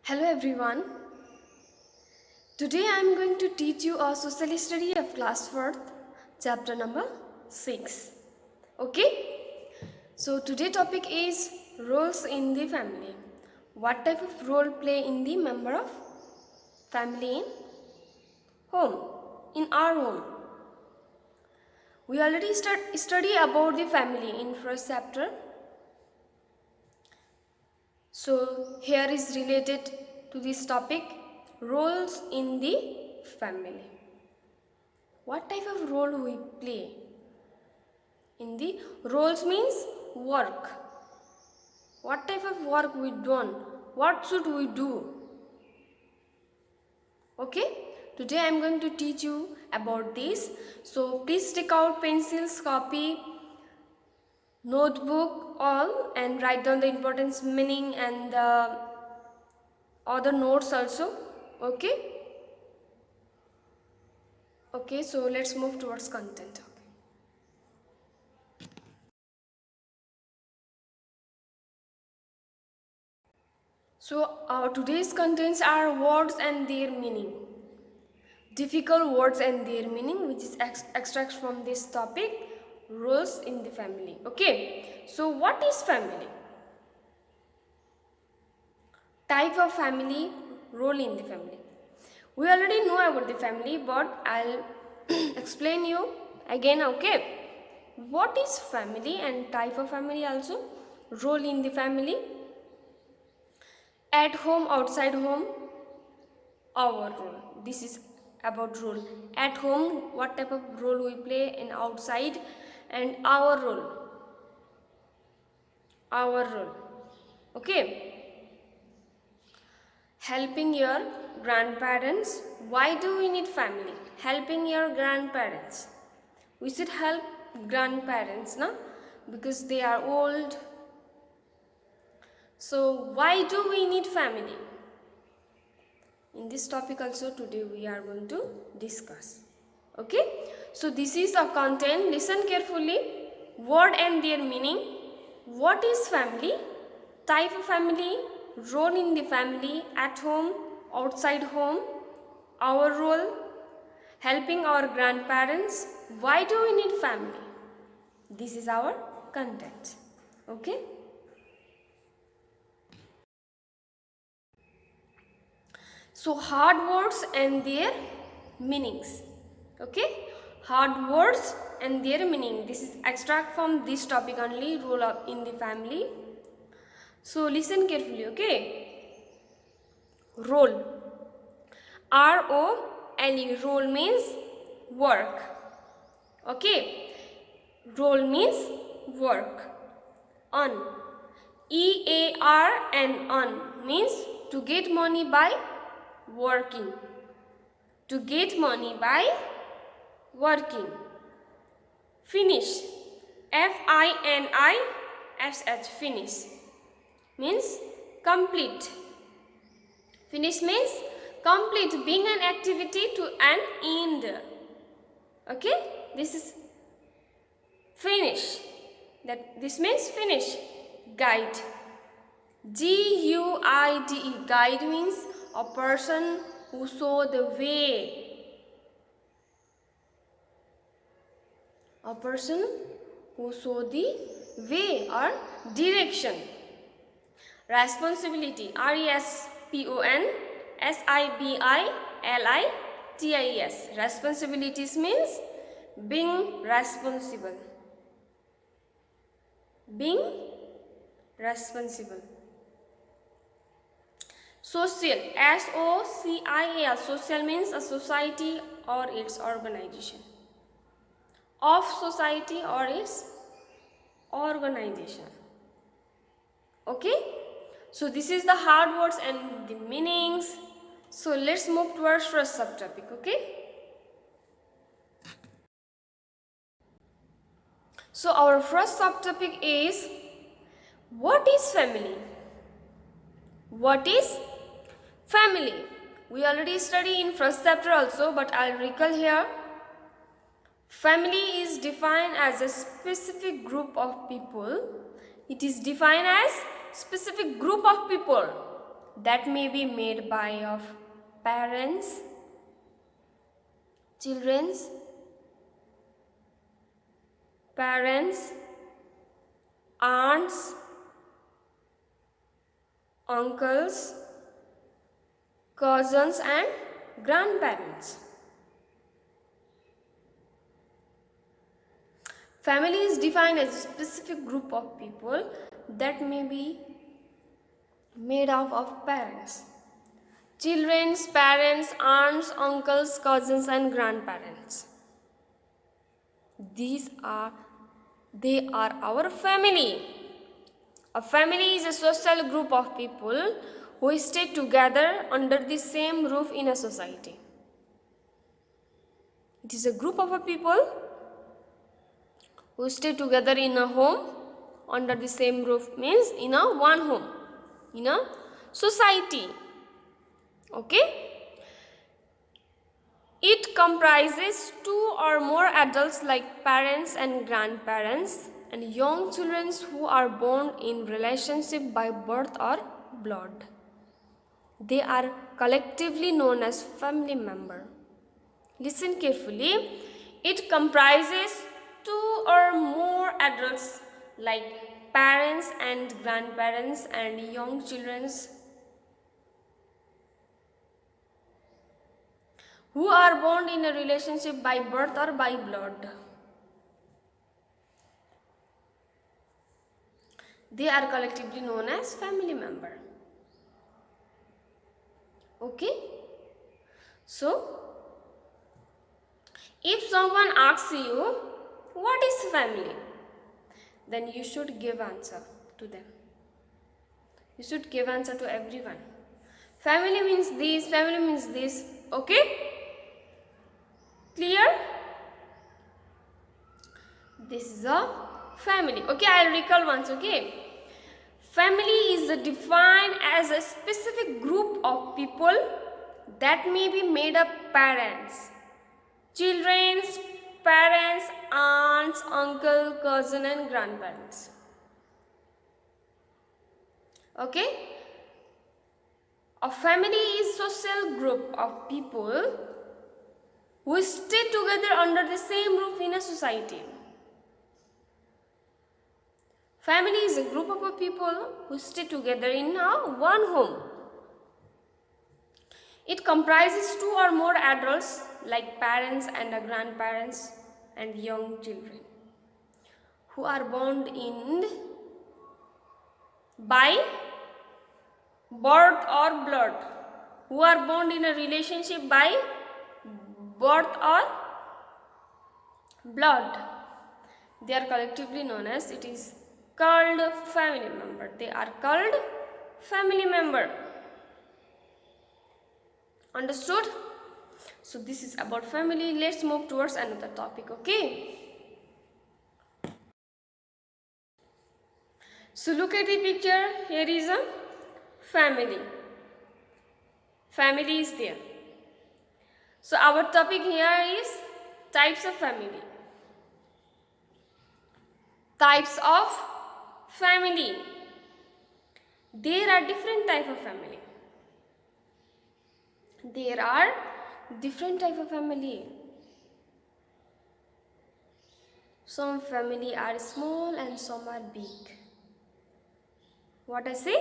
Hello everyone. Today I am going to teach you a social study of class 4th, chapter number 6. Okay? So today topic is roles in the family. What type of role play in the member of family in home, in our home. We already study about the family in first chapter. So here is related to this topic, roles in the family. What type of role we play in the roles means work. What type of work we done? What should we do? Okay, today I am going to teach you about this. So please take out pencils, copy, notebook all and write down the importance, meaning and the other notes also. Okay, so let's move towards content. So our today's contents are words and their meaning. Difficult words and their meaning, which is extracts from this topic, roles in the family. Okay, so what is family? Type of family, role in the family. We already know about the family, but I'll explain you again. Okay, what is family and type of family also, role in the family. At home, outside home, our role. This is about role. At home, what type of role we play, in outside, and our role. Okay, helping your grandparents. Why do we need family? Helping your grandparents, we should help grandparents, na, because they are old. So why do we need family? In this topic also today we are going to discuss. Okay, so this is a content. Listen carefully. Word and their meaning. What is family? Type of family, role in the family, at home, outside home, our role, helping our grandparents. Why do we need family? This is our content. Okay, so hard words and their meanings. Okay, hard words and their meaning. This is extract from this topic only, role in the family. So listen carefully. Okay, role, R-O-L-E, role means work. Okay, role means work. Earn, E-A-R-N, earn means to get money by working. To get money by working. Finish, F-I-N-I-S-H, finish means complete. Finish means complete, being an activity to an end. Okay, this is finish. This means finish. Guide, G-U-I-D-E, guide means a person who show the way. A person who show the way or direction. Responsibility, R-E-S-P-O-N-S-I-B-I-L-I-T-I-E-S. Responsibilities means being responsible. Being responsible. Social, S-O-C-I-A-L, social means a society or its organization. Of society or its organization. Okay, so this is the hard words and the meanings. So let's move towards first subtopic. Okay, so our first subtopic is, what is family? What is family? We already studied in first chapter also, but I'll recall here. Family is defined as a specific group of people. It is defined as specific group of people that may be made by of parents, children's, parents, aunts, uncles, cousins and grandparents. Family is defined as a specific group of people that may be made up of parents, children's parents, aunts, uncles, cousins and grandparents. They are our family. A family is a social group of people who stay together under the same roof in a society. It is a group of people who stay together in a home under the same roof, means in a one home, in a society. Okay? It comprises two or more adults like parents and grandparents and young children who are born in relationship by birth or blood. They are collectively known as family member. Listen carefully. It comprises two or more adults like parents and grandparents and young children who are born in a relationship by birth or by blood. They are collectively known as family member. Okay? So, if someone asks you, what is family? Then you should give answer to them. You should give answer to everyone. Family means this, family means this. Okay? Clear? This is a family. Okay, I'll recall once. Okay? Family is defined as a specific group of people that may be made up parents, children's parents, aunts, uncle, cousin and grandparents. Okay? A family is a social group of people who stay together under the same roof in a society. Family is a group of people who stay together in one home. It comprises two or more adults like parents and grandparents and young children who are born in by birth or blood, who are born in a relationship by birth or blood. They are collectively known as, it is called family member. They are called family member. Understood? So this is about family. Let's move towards another topic. Okay? So look at the picture. Here is a family. Family is there. So our topic here is types of family. Types of family. There are different types of family. There are different types of family. Some family are small and some are big. What I say?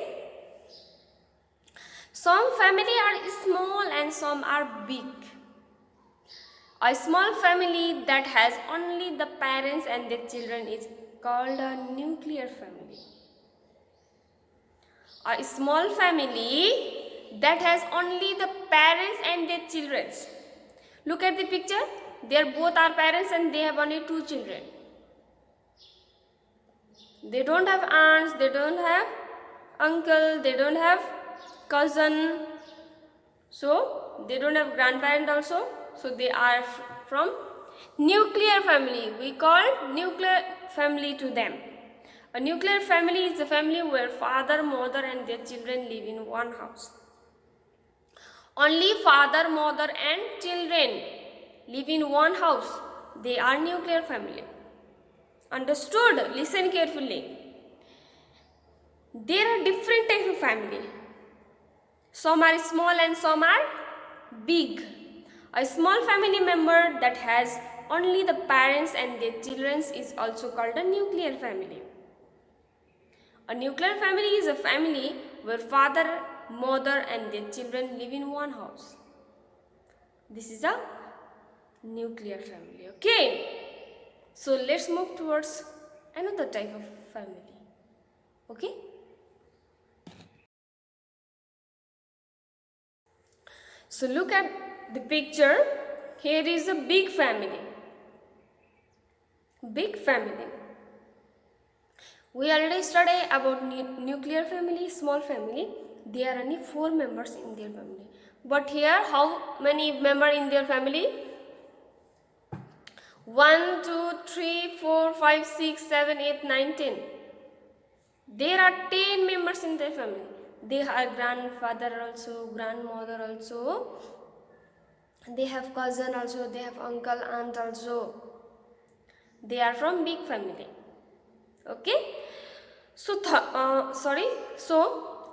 Some family are small and some are big. A small family that has only the parents and their children is called a nuclear family. A small family that has only the parents and their children. Look at the picture. They both are parents and they have only two children. They don't have aunts, they don't have uncle, they don't have cousin. So they don't have grandparent also. So they are from nuclear family. We call nuclear family to them. A nuclear family is a family where father, mother and their children live in one house. Only father, mother and children live in one house. They are nuclear family. Understood? Listen carefully. There are different types of family. Some are small and some are big. A small family member that has only the parents and their children is also called a nuclear family. A nuclear family is a family where father, mother and their children live in one house. This is a nuclear family. Okay. So let's move towards another type of family. Okay. So look at the picture. Here is a big family. Big family. We already studied about nuclear family, small family. There are only 4 members in their family. But here, how many members in their family? 1, 2, 3, 4, 5, 6, 7, 8, 9, 10. There are 10 members in their family. They have grandfather also, grandmother also. They have cousin also, they have uncle, aunt also. They are from big family. Okay. So,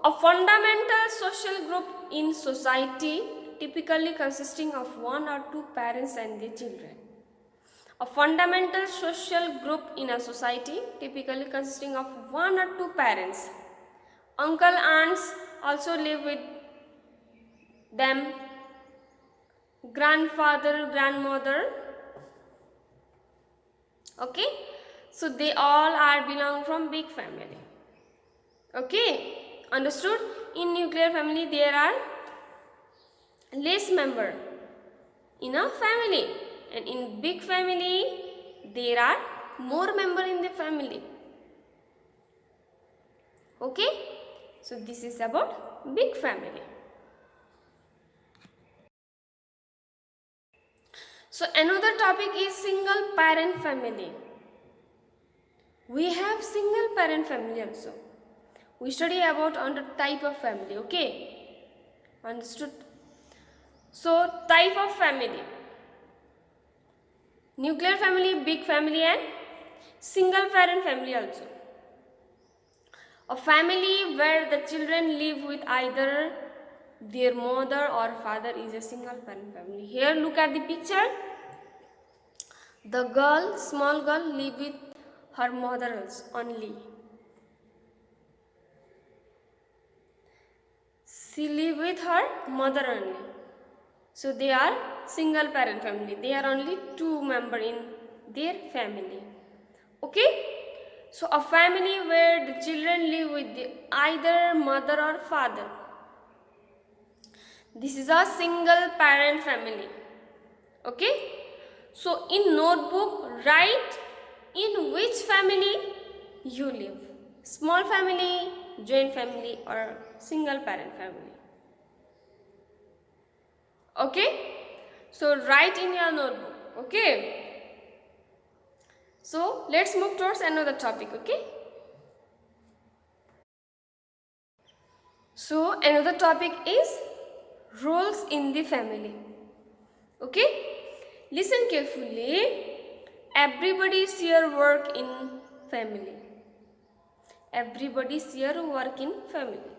a fundamental social group in society typically consisting of 1 or 2 parents and their children. A fundamental social group in a society typically consisting of 1 or 2 parents. Uncle, aunts also live with them. Grandfather, grandmother. Okay. So they all are belong from big family. Okay. Understood? In nuclear family there are less member in a family, and in big family there are more member in the family. Okay. So this is about big family. So another topic is single parent family. We have single parent family also. We study about another type of family. Okay. Understood? So type of family. Nuclear family, big family and single parent family also. A family where the children live with either their mother or father is a single parent family. Here look at the picture. The girl, small girl, live with her mother only. She live with her mother only. So they are single parent family. They are only 2 members in their family. Okay. So a family where the children live with either mother or father. This is a single parent family. Okay. So in notebook write in which family you live. Small family, joint family or single parent family. Okay. So write in your notebook. Okay. So let's move towards another topic. Okay. So another topic is roles in the family. Okay. Listen carefully. Everybody share work in family. Everybody share work in family.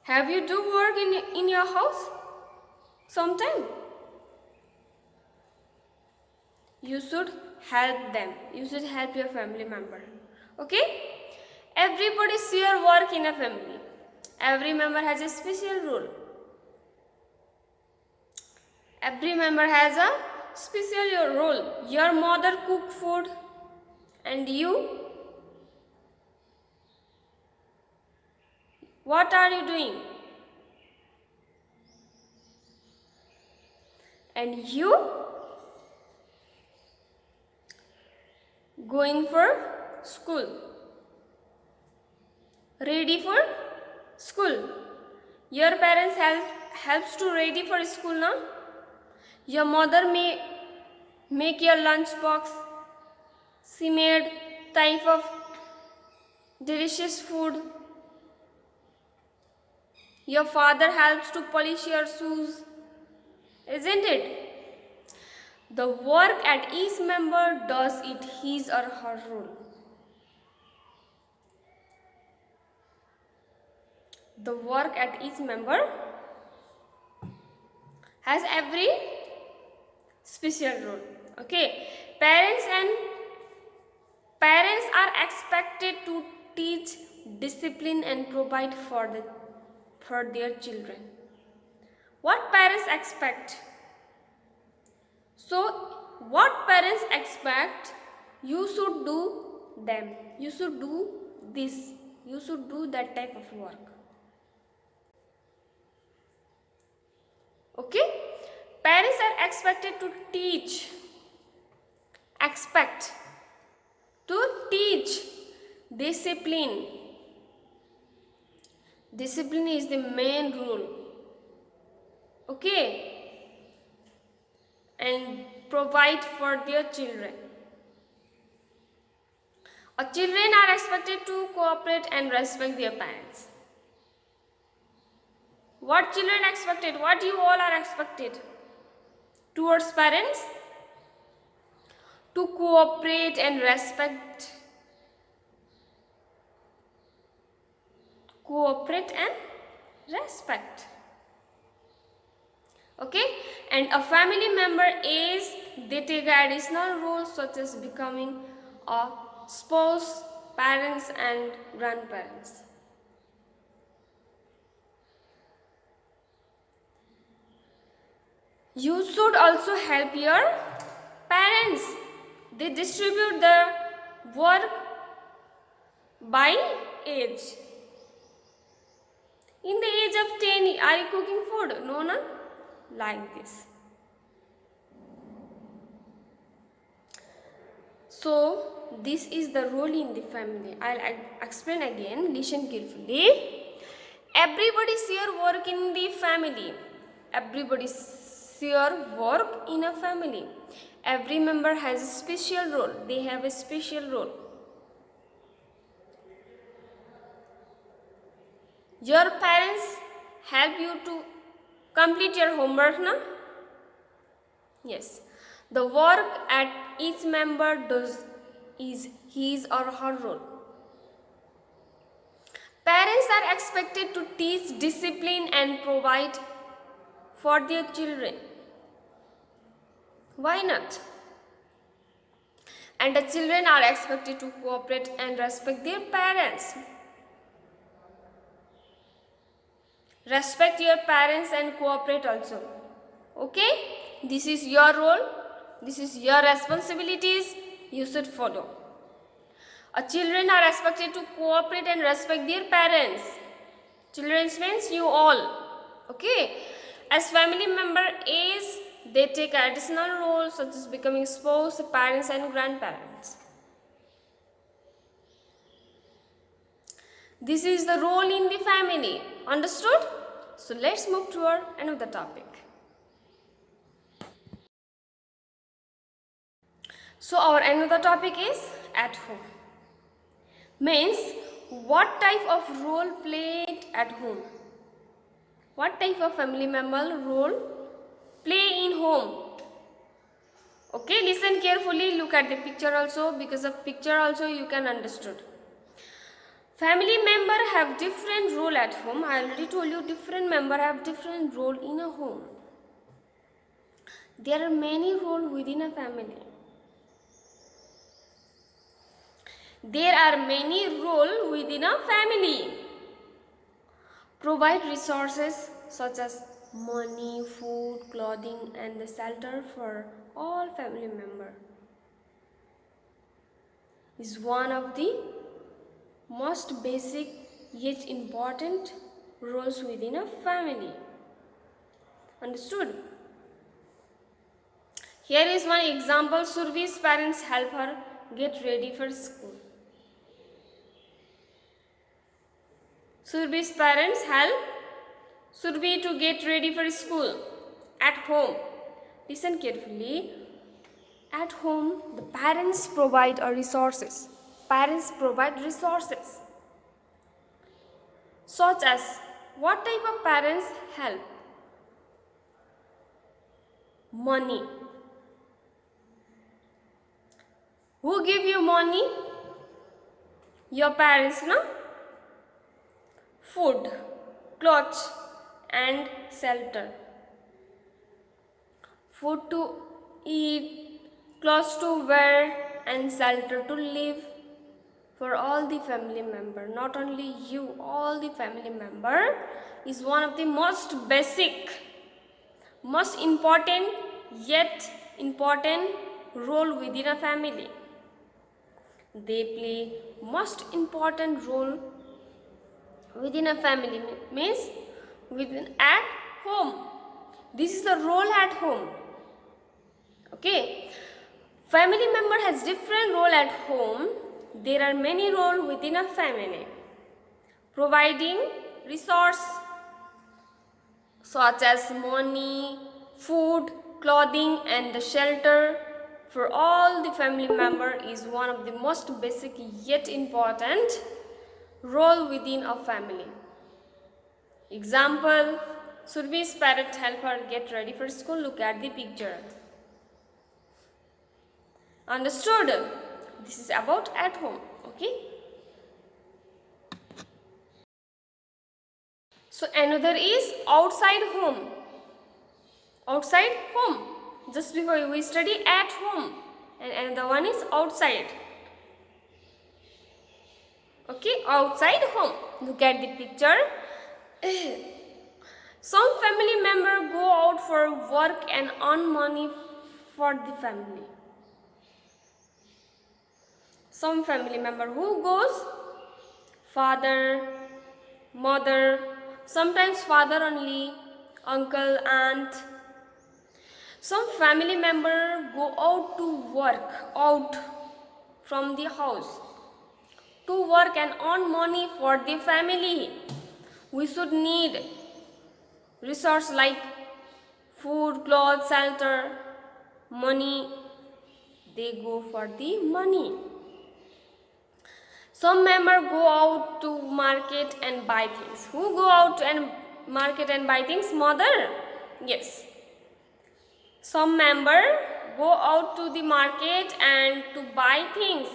Have you do work in your house? Sometime. You should help them. You should help your family member. Okay? Everybody share work in a family. Every member has a special role. Every member has a special role. Your mother cook food and you, what are you doing? And you going for school. Ready for school. Your parents helps to ready for school now. Your mother may make your lunch box. She made type of delicious food. Your father helps to polish your shoes. Isn't it? The work at each member does it his or her role. The work at each member has every special role. Okay, parents are expected to teach discipline and provide for their children. What parents expect? So what parents expect, you should do them, you should do this, you should do that type of work. Okay, parents are expected to expect to teach discipline. Discipline is the main rule. Okay, and provide for their children. Children are expected to cooperate and respect their parents. What children expected? What you all are expected towards parents? To cooperate and respect. Cooperate and respect. Okay, and a family member is, they take additional roles such as becoming a spouse, parents and grandparents. You should also help your parents. They distribute the work by age. In the age of 10, are you cooking food? No, no? Like this. So, this is the role in the family. I'll explain again. Listen carefully. Everybody share work in the family. Everybody share work in a family. Every member has a special role. They have a special role. Your parents help you to complete your homework, na? Yes. The work at each member does is his or her role. Parents are expected to teach discipline and provide for their children. Why not? And the children are expected to cooperate and respect their parents. Respect your parents and cooperate also. Okay? This is your role. This is your responsibilities. You should follow. Children are expected to cooperate and respect their parents. Children means you all. Okay? As family member is, they take additional roles such as becoming spouse, parents and grandparents. This is the role in the family. Understood? So let's move to our another topic. So our another topic is at home. Means what type of role played at home? What type of family member role play in home? Okay, listen carefully, look at the picture also, because of picture also you can understood. Family member have different role at home. I already told you different member have different role in a home. There are many roles within a family. There are many roles within a family. Provide resources such as money, food, clothing and the shelter for all family members is one of the most basic yet important roles within a family. Understood? Here is one example. Survi's parents help her get ready for school. Survi's parents help Survi to get ready for school at home. Listen carefully. At home, the parents provide resources. Parents provide resources. Such as, what type of parents help? Money. Who give you money? Your parents, no? Food. clothes and shelter. Food to eat, clothes to wear and shelter to live for all the family member. Not only you, all the family member is one of the most basic, most important yet important role within a family. They play most important role within a family, means within at home. This is the role at home. Okay, family member has different role at home. There are many roles within a family. Providing resource such as money, food, clothing and the shelter for all the family member is one of the most basic yet important role within a family. Example, Survi's parent help her get ready for school. Look at the picture. Understood? This is about at home. Okay. So another is outside home. Outside home. Just before we study at home, and another one is outside. Okay, outside home. Look at the picture. Some family member go out for work and earn money for the family. Some family member who goes, father, mother, sometimes father only, uncle, aunt. Some family member go out to work, out from the house, to work and earn money for the family. We should need resource like food, clothes, shelter, money. They go for the money. Some member go out to market and buy things. Who go out and market and buy things? Mother? Yes. Some member go out to the market and to buy things.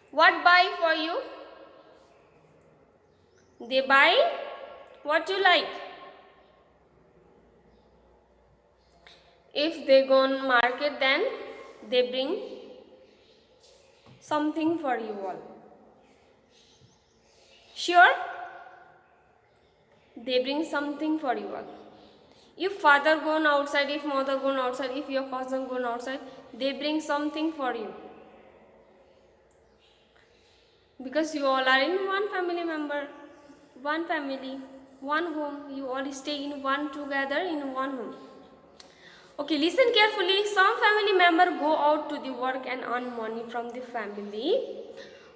What buy for you? They buy what you like. If they go on market, then they bring something for you all. Sure? They bring something for you all. If father gone outside, if mother gone outside, if your cousin gone outside, they bring something for you. Because you all are in one family member, one family, one home. You all stay in one together in one home. Okay, listen carefully. Some family member go out to the work and earn money from the family.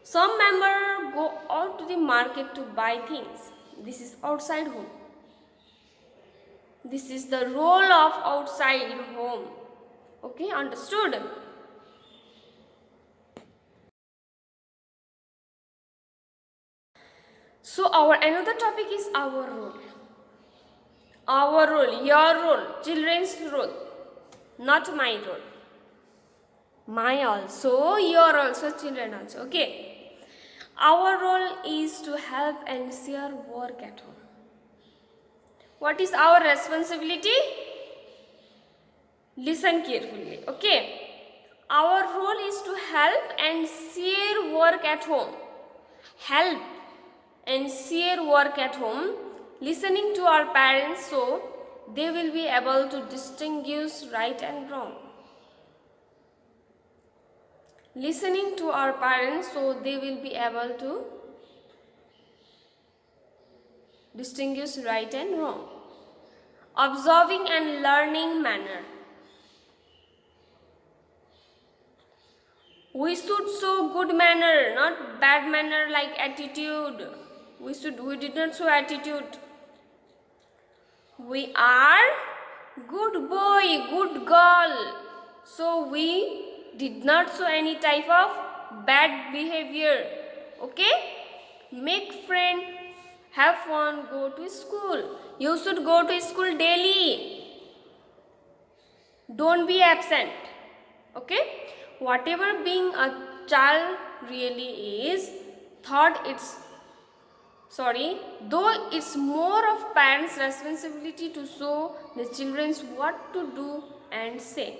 Some member go out to the market to buy things. This is outside home. This is the role of outside home. Okay, understood? So our another topic is our role. Our role, your role, children's role, not my role. My also, your also, children also. Okay. Our role is to help and share work at home. What is our responsibility? Listen carefully. Okay. Our role is to help and share work at home. Help and share work at home, listening to our parents so they will be able to distinguish right and wrong. Listening to our parents so they will be able to distinguish right and wrong. Observing and learning manner. We should show good manner, not bad manner like attitude. We did not show attitude. We are good boy, good girl. So we did not show any type of bad behavior. Okay? Make friend, have fun, go to school. You should go to school daily. Don't be absent. Okay? Whatever being a child really is, thought it's though it's more of parents' responsibility to show the children what to do and say.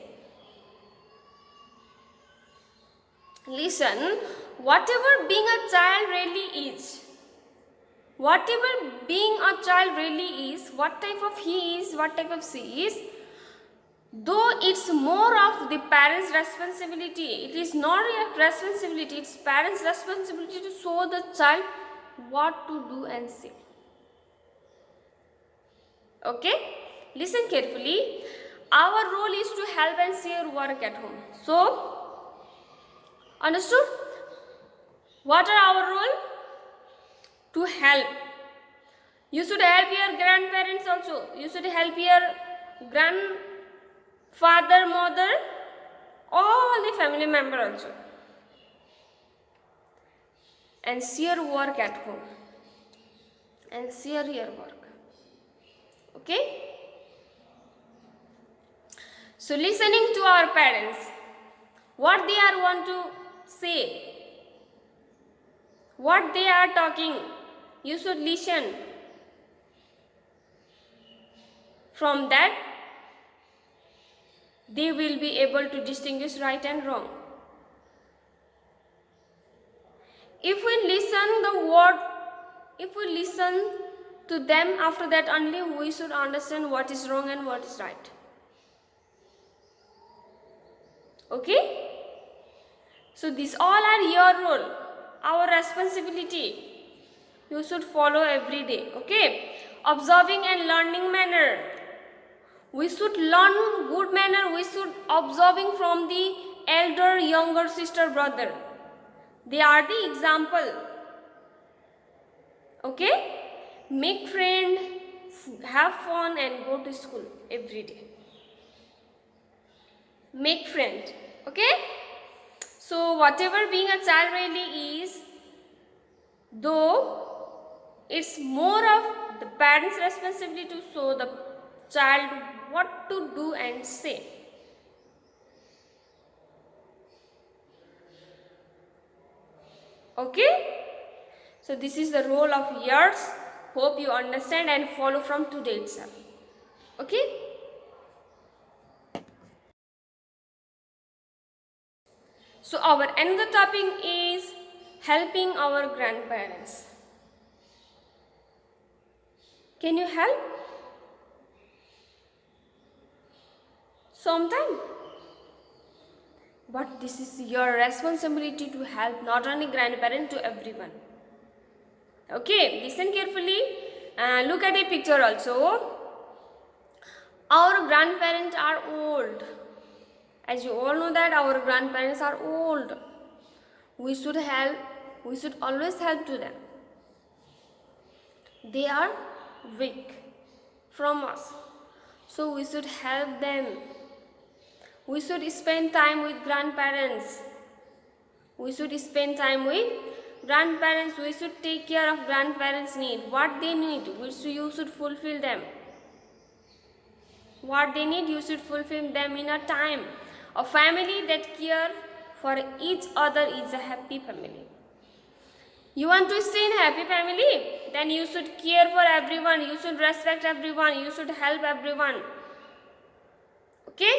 Listen, whatever being a child really is, what type of he is, what type of she is, though it's more of the parents' responsibility, it is not a responsibility, it's parents' responsibility to show the child what to do and say. Okay, listen carefully. Our role is to help and share work at home. So, understood? What are our role? To help. You should help your grandparents also. You should help your grandfather, mother, all the family member also. And share work at home. And share your work. Okay? So listening to our parents, what they are want to say, what they are talking, you should listen. From that, they will be able to distinguish right and wrong. If we listen to them, after that only we should understand what is wrong and what is right. Okay? So these all are your role, our responsibility. You should follow every day. Okay? Observing and learning manner. We should learn good manner. We should observing from the elder, younger sister, brother. They are the example. Okay? Make friend, have fun and go to school every day. Make friend. Okay? So whatever being a child really is, though it's more of the parents' responsibility to show the child what to do and say. Okay? So this is the role of yours. Hope you understand and follow from today itself. Okay? So our another topic is helping our grandparents. Can you help? Sometime. But this is your responsibility to help not only grandparent, to everyone. Okay, listen carefully. Look at the picture also. Our grandparents are old. As you all know that our grandparents are old. We should help. We should always help to them. They are weak from us. So we should help them. We should spend time with grandparents. We should spend time with grandparents. We should take care of grandparents' need. What they need, you should fulfill them. What they need, you should fulfill them in a time. A family that cares for each other is a happy family. You want to stay in a happy family? Then you should care for everyone. You should respect everyone. You should help everyone. Okay?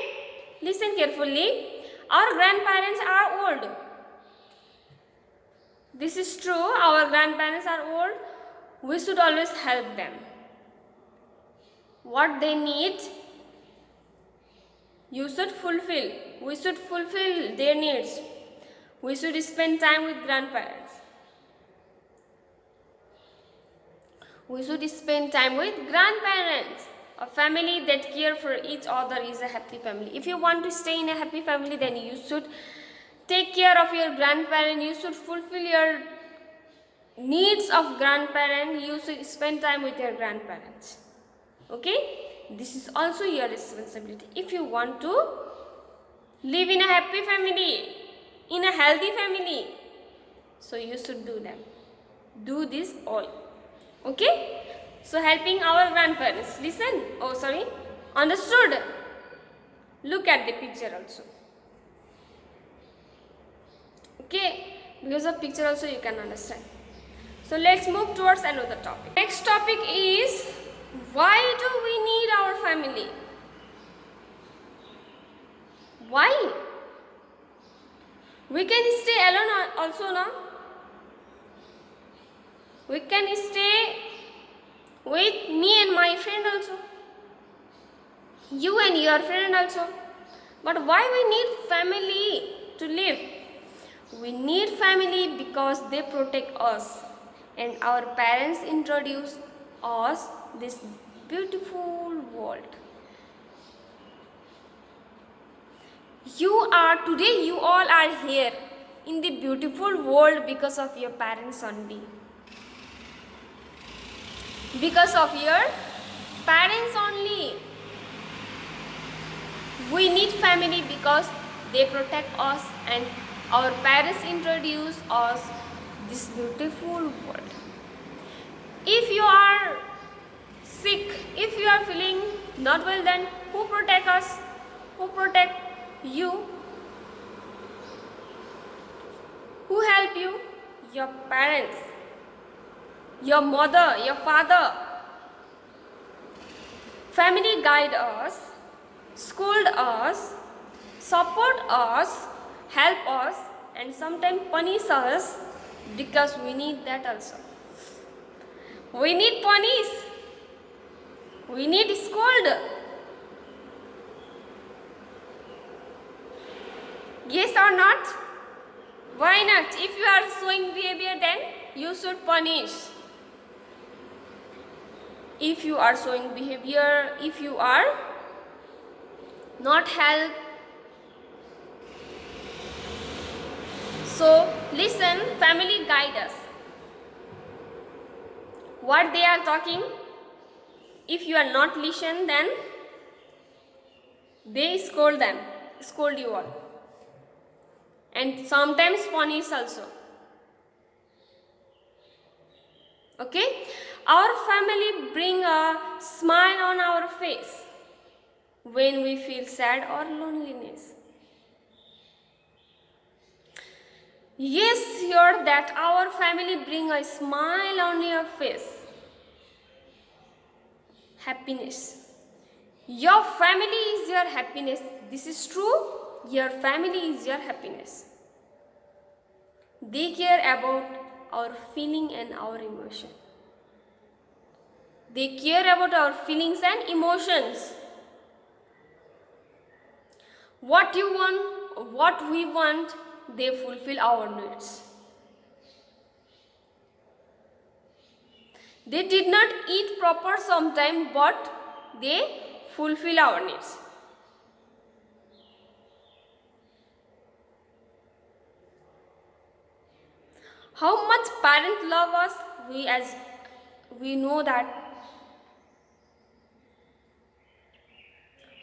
Listen carefully. Our grandparents are old. This is true. Our grandparents are old. We should always help them. What they need, you should fulfill. We should fulfill their needs. We should spend time with grandparents. We should spend time with grandparents. A family that cares for each other is a happy family. If you want to stay in a happy family, then you should take care of your grandparents. You should fulfill your needs of grandparents. You should spend time with your grandparents. Okay? This is also your responsibility. If you want to live in a happy family, in a healthy family, so you should do them. Do this all. Okay? So helping our grandparents. Listen. Oh, sorry. Understood? Look at the picture also. Okay? Because of picture also you can understand. So let's move towards another topic. Next topic is, why do we need our family? Why? We can stay alone also now. We can stay with me and my friend also. You and your friend also. But why we need family to live? We need family because they protect us, and our parents introduce us this beautiful world. You all are here in the beautiful world because of your parents only. Because of your parents only. We need family because they protect us, and our parents introduce us this beautiful world. If you are sick, if you are feeling not well, then who protect us? Who protect you? Who help you? Your parents, your mother, your father. Family guide us, scold us, support us, help us, and sometimes punish us, because we need that also. We need punish. We need scold. Yes or not? Why not? If you are showing behavior, then you should punish. If you are showing behavior, if you are not help. So listen, family guide us. What they are talking, if you are not listen, then they scold you all. And sometimes punish also. Okay? Our family bring a smile on our face when we feel sad or loneliness. Yes, hear that our family bring a smile on your face. Happiness. Your family is your happiness. This is true. Your family is your happiness. They care about our feeling and our emotion. They care about our feelings and emotions. What you want, what we want, they fulfill our needs. They did not eat proper sometime, but they fulfill our needs. How much parents love us, we know that.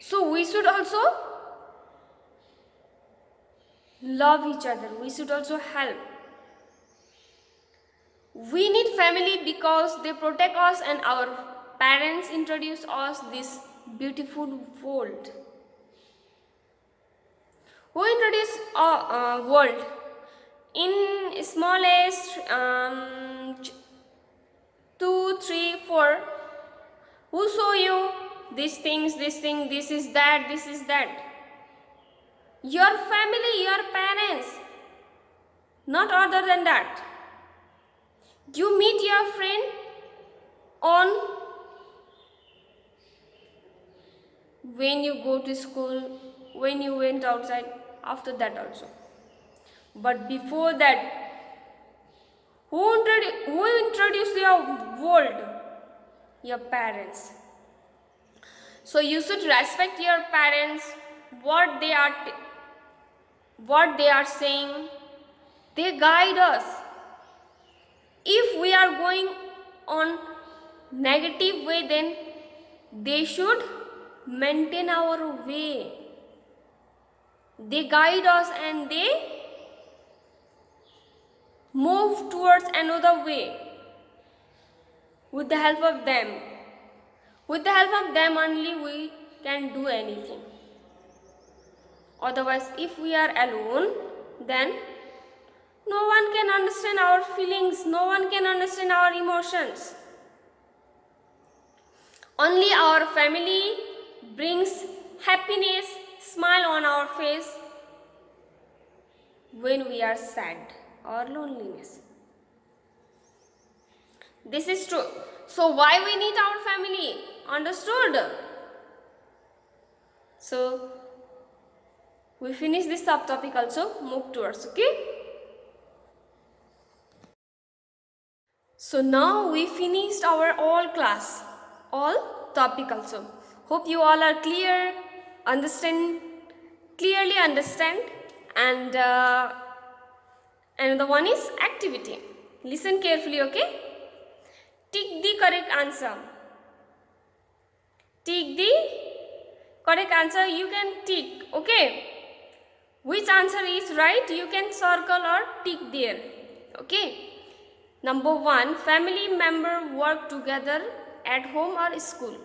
So we should also love each other. We should also help. We need family because they protect us, and our parents introduce us this beautiful world. Who introduced world? In smallest 2, 3, 4. Who show you these things, this thing, this is that, this is that? Your family, your parents. Not other than that. You meet your friend on when you go to school, when you went outside, after that also. But before that, who introduced your world? Your parents. So you should respect your parents, what they are saying. They guide us. If we are going on negative way, then they should maintain our way. They guide us and they move towards another way with the help of them. With the help of them only we can do anything. Otherwise, if we are alone, then No one can understand our feelings, no one can understand our emotions. Only our family brings happiness, smile on our face when we are sad or loneliness. This is true. So why we need our family? Understood? So we finish this subtopic also, move towards, okay? So now we finished our all class, all topic also. Hope you all are clearly understand, and another one is activity. Listen carefully, okay? Tick the correct answer. Tick the correct answer, you can tick, okay? Which answer is right, you can circle or tick there, okay? Number 1, family member work together at home or school.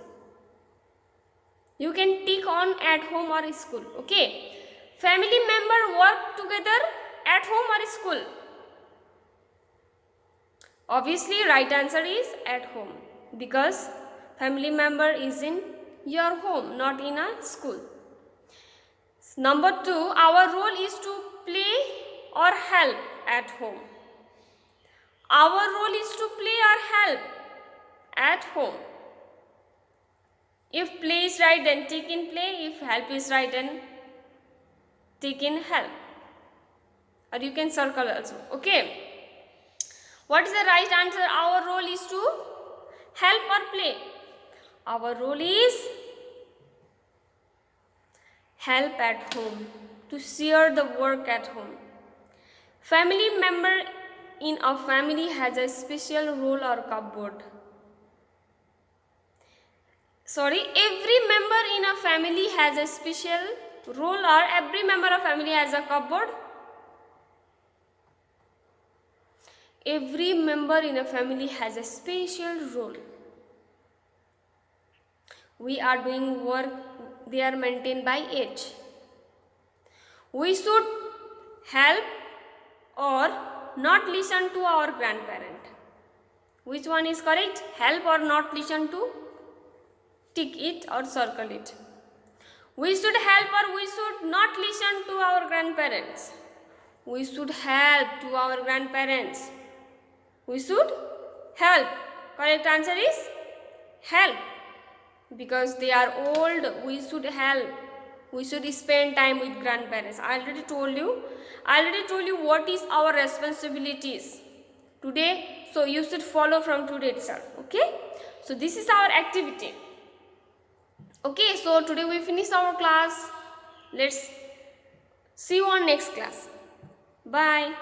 You can tick on at home or school, okay? Family member work together at home or school. Obviously, right answer is at home, because family member is in your home, not in a school. Number 2, our role is to play or help at home. Our role is to play or help at home. If play is right, then tick in play. If help is right, then tick in help. Or you can circle also, okay? What is the right answer? Our role is to help or play. Our role is help at home, to share the work at home. Family member in a family has a special role or cupboard. Every member in a family has a special role, or every member of family has a cupboard. Every member in a family has a special role. We are doing work, they are maintained by age. We should help or not listen to our grandparent. Which one is correct? Help or not listen to? Tick it or circle it. We should help or we should not listen to our grandparents. We should help to our grandparents. We should help. Correct answer is help. Because they are old, we should help. We should spend time with grandparents. I already told you what is our responsibilities today. So you should follow from today itself. Okay. So this is our activity. Okay. So today we finish our class. Let's see you on next class. Bye.